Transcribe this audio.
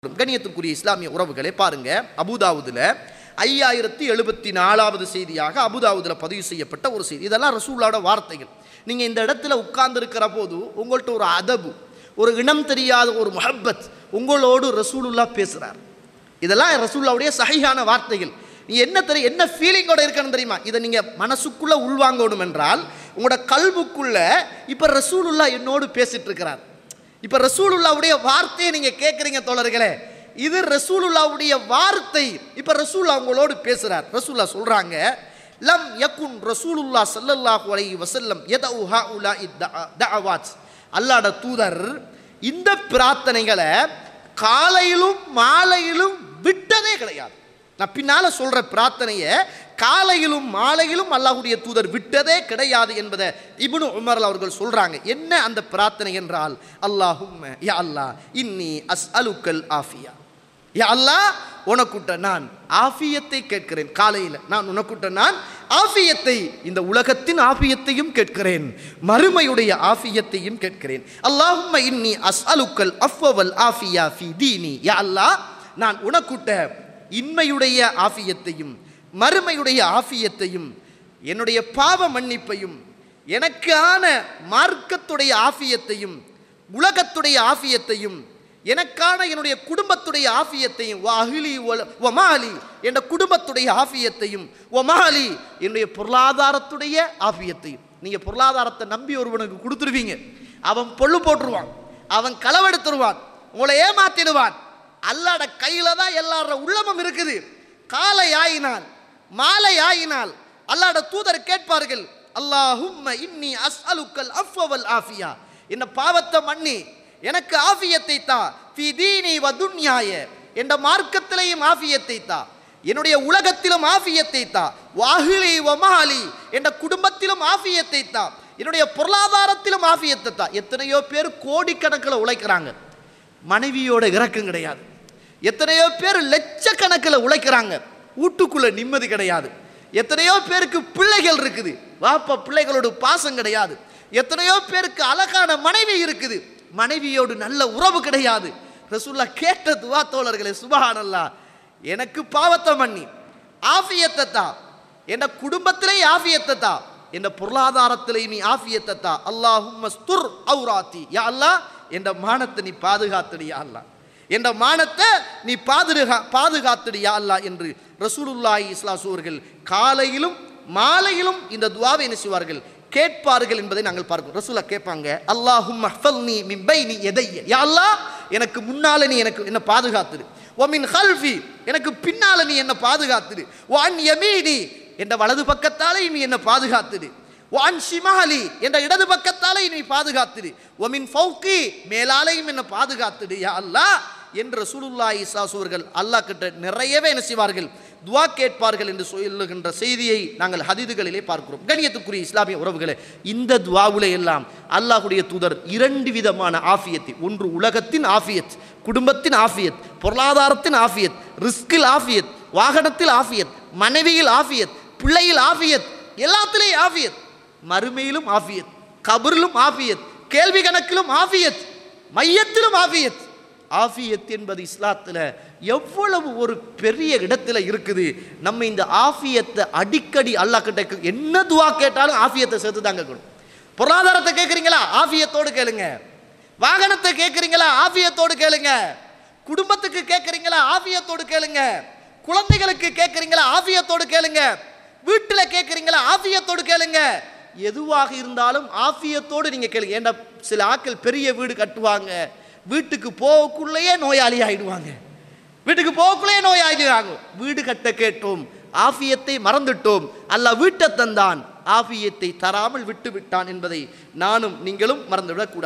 கண்ணியத்துக்குரிய இஸ்லாமிய உறவுகளை பாருங்க, அபூதாவுதுல 5074வது செய்தியாக அபூதாவுதுல பதிவு செய்யப்பட்ட ஒரு செய்தி. இதெல்லாம் ரசூலுல்லாஹ்வோட வார்த்தைகள். நீங்க இந்த இடத்துல உட்கார்ந்து இருக்கிற போது உங்கள்கிட்ட ஒரு அதபு, ஒரு இனம் தெரியாத ஒரு முஹப்பத் உங்களோடு ரசூலுல்லாஹ் பேசுறார். இதெல்லாம் ரசூலுல்லாஹ்வுடைய சஹீஹான வார்த்தைகள். நீ என்ன ஃபீலிங்கோட இருக்கணும் தெரியுமா? இதை நீங்க மனசுக்குள்ள உள்வாங்கணும் என்றால் உங்களோட கல்புக்குள்ள இப்ப ரசூலுல்லாஹ் என்னோடு பேசிட்டு இருக்கிறார். இப்ப ரசூலுல்லாஹ்வுடைய வார்த்தையை நீங்க கேட்குறீங்க தோழர்களே, இது ரசூலுல்லாஹ்வுடைய வார்த்தை. இப்ப ரசூலுல்லாஹ் உங்களோடு பேசுறார். ரசூலுல்லாஹ் சொல்றாங்க, லம் யகுன் ரசூலுல்லாஹ் ஸல்லல்லாஹு அலைஹி வஸல்லம் யதஉ ஹாஉலாஇ தஅவாத். அல்லாஹ்வுடைய தூதர் இந்த பிரார்த்தனைகளை காலையிலும் மாலையிலும் விட்டதே கிடையாது. நான் பின்னால சொல்ற பிரார்த்தனையை காலையிலும் மாலையிலும் அல்லாஹ்வுடைய தூதர் விட்டதே கிடையாது என்பதை இப்னு உமர் அவர்கள் சொல்றாங்க. என்ன அந்த பிரார்த்தனை என்றால், அல்லாஹும்ம யா அல்லாஹ் இன்னி அஸ்அலுக்கல் ஆஃபியா. யா அல்லாஹ் உனக்குட்ட நான் ஆஃபியத்தை கேட்கிறேன். காலையில் நான் உனக்குட்ட நான் ஆஃபியத்தை, இந்த உலகத்தின் ஆஃபியத்தையும் கேட்கிறேன், மறுமையுடைய ஆஃபியத்தையும் கேட்கிறேன். அல்லாஹும்ம இன்னி அஸ்அலுக்கல் அஃவல் ஆஃபியா ஃபி தீனி. யா அல்லாஹ் நான் உனக்குட்ட இன்மையுடைய ஆஃபியத்தையும் மறுமையுடைய ஆஃபியத்தையும், என்னுடைய பாவ மன்னிப்பையும், எனக்கான மார்க்கத்துடைய ஆஃபியத்தையும், உலகத்துடைய ஆஃபியத்தையும், எனக்கான என்னுடைய குடும்பத்துடைய ஆஃபியத்தையும், வாஹிலி வமாலி என்ற குடும்பத்துடைய ஆஃபியத்தையும், வமாலி என்னுடைய பொருளாதாரத்துடைய ஆஃபியத்தையும். நீங்கள் பொருளாதாரத்தை நம்பி ஒருவனுக்கு கொடுத்துருவீங்க, அவன் பொல்லு போட்டுருவான், அவன் களவெடுத்துருவான், உங்களை ஏமாத்திடுவான். அல்லாஹ்ட கையில தான் எல்லார உள்ளமும் இருக்குது. காலை ஆயினால் மாலை ஆயினால் அல்லாஹ்ட தூதர் கேட்பார்கள், அல்லாஹும்ம இன்னி அஸ்அலுக்கல் அஃவல் ஆஃபியா, என்ன பாவத்தை மன்னி எனக்கு ஆஃபியத்தை தா, ஃபி தீனி வ துன்யாய என்ற மார்க்கத்திலேயும் ஆஃபியத்தை தா, என்னுடைய உலகத்திலும் ஆஃபியத்தை தா, வாஹிலி வமாலி என்ற குடும்பத்திலும் ஆஃபியத்தை தா, என்னுடைய பொருளாதாரத்திலும் ஆஃபியத்தை தா. எத்தனையோ பேர் கோடிக்கணக்கில் உழைக்கிறாங்க, மனைவியோட இரக்கம் கிடையாது. எத்தனையோ பேர் லட்சக்கணக்கில் உழைக்கிறாங்க, வீட்டுக்குள்ள நிம்மதி கிடையாது. எத்தனையோ பேருக்கு பிள்ளைகள் இருக்குது, வாப்பா பிள்ளைகளோட பாசம் கிடையாது. எத்தனையோ பேருக்கு அழகான மனைவி இருக்குது, மனைவியோடு நல்ல உறவு கிடையாது. ரசூலுல்லாஹ் கேட்ட துவா தோழர்களே, சுப்ஹானல்லாஹ், எனக்கு பாவத்தை மன்னி ஆஃபியத்தை தா, என் குடும்பத்திலே ஆஃபியத்தை தா, என் பொருளாதாரத்திலே நீ ஆஃபியத்தை தா. அல்லாஹும்ம ஸ்துர் ஔராத்தி. யா அல்லாஹ் என்ற மானத்தை நீ பாதுகாத்துடியா அல்லாஹ், என்ற மானத்தை நீ பாதுகாத்துடியா அல்லாஹ் என்று ரசூலுல்லாஹி ஸல்லல்லாஹு அலைஹி வஸல்லம் காலையிலும் மாலையிலும் இந்த துஆவை என்ன செய்வார்கள், கேட்பார்கள் என்பதை நாங்கள் பார்க்கிறோம். ரசூலுல்லாஹ் கேட்பாங்க, அல்லாஹும்ம ஹஃபல்னி மின் பைனி யதைய. யா அல்லாஹ் எனக்கு முன்னால நீ என்ன பாதுகாத்துடு, வ மின் ஹல்ஃபி எனக்கு பின்னால நீ என்ன பாதுகாத்துடு, வ அன் யமீனி என்ற வலது பக்கத்தாலே நீ என்ன பாதுகாத்துடு, வான் ஷிமாலி என்ற இடது பக்கத்தாலே நீ பாதுகாத்துடு, ஒமின் ஃபௌகி மேலாலையும் என்ன பாதுகாத்துடு யா அல்லாஹ் என்று ரசூலுல்லாஹி ஸல்லல்லாஹு அலைஹி வஸல்லம் அல்லாஹ் கிட்ட நிறையவே என்ன செய்வார்கள், துஆ கேட்பார்கள் என்று சொல்லுகின்ற செய்தியை நாங்கள் ஹதீதுகளிலே பார்க்கிறோம். கண்ணியத்துக்குரிய இஸ்லாமிய உறவுகளே, இந்த துஆவுலே எல்லாம் அல்லாஹ்வுடைய தூதர் இரண்டு விதமான ஆஃபியத்தை, ஒன்று உலகத்தின் ஆஃபியத், குடும்பத்தின் ஆஃபியத், பொருளாதாரத்தின் ஆஃபியத், ரிஸ்கில் ஆஃபியத், வாகனத்தில் ஆஃபியத், மனைவியில் ஆஃபியத், பிள்ளையில் ஆஃபியத், எல்லாத்திலேயும் ஆஃபியத், மறுமையிலும் ஆஃபியத், கபரிலும் ஆஃபியத், கேள்வி கணக்கிலும் ஆஃபியத், மையத்திலும் ஆஃபியத். ஆஃபியத் என்பது இஸ்லாத்தில் எவ்வளவு ஒரு பெரிய இடத்துல இருக்குது. நம்ம இந்த ஆஃபியத்தை அடிக்கடி அல்லாஹ் கிட்ட என்ன துஆ கேட்டாலும் ஆஃபியத்தை சேர்த்து தாங்க கேட்கணும். பொருளாதாரத்தை கேட்குறீங்களா, ஆஃபியத்தோடு கேளுங்க. வாகனத்தை கேட்குறீங்களா, ஆஃபியத்தோடு கேளுங்க. குடும்பத்துக்கு கேட்குறீங்களா, ஆஃபியத்தோடு கேளுங்க. குழந்தைகளுக்கு கேட்குறீங்களா, ஆஃபியத்தோடு கேளுங்க. வீட்டில் கேட்குறீங்களா, ஆஃபியத்தோடு கேளுங்க. எதுவாக இருந்தாலும் ஆஃபியத்தோடு நீங்கள் கேளுங்க. ஏன்னா சில ஆட்கள் பெரிய வீடு கட்டுவாங்க, வீட்டுக்கு போகக்குள்ளேயே நோயாளி ஆகிடுவாங்க, வீட்டுக்கு போகக்குள்ளேயே நோயாளியாகும். வீடு கட்ட கேட்டோம், ஆஃபியத்தை மறந்துட்டோம். அல்லாஹ் வீட்டை தந்தான், ஆஃபியத்தை தராமல் விட்டு விட்டான் என்பதை நானும் நீங்களும் மறந்துவிடக்கூடாது.